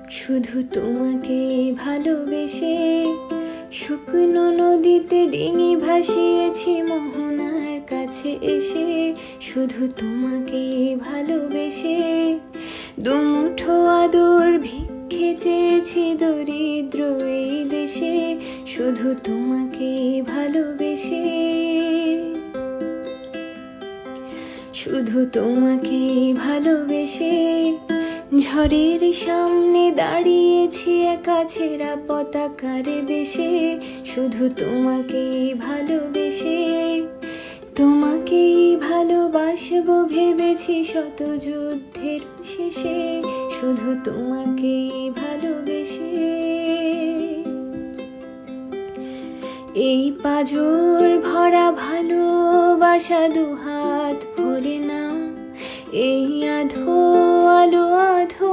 শুধু তোমাকে ভালোবেসে শুকনো নদীতে ডিঙি ভাসিয়েছি মোহনার কাছে এসে। শুধু তোমাকে ভালোবেসে দুমুঠো আদর ভিক্ষে চেয়েছি দরিদ্র এই দেশে। শুধু তোমাকে ভালোবেসে, শুধু তোমাকে ভালোবেসে ঝড়ের সামনে দাঁড়িয়েছি একা ছেঁড়া পতাকারে বেশে। শুধু তোমাকে ভালোবেসে তোমাকেই ভালোবাসবো ভেবেছি শত যুদ্ধের শেষে। শুধু তোমাকেই ভালোবেসে এই পাঁজর ভরা ভালোবাসা দুহাত ভরে নাও। এই আধো আলো আধো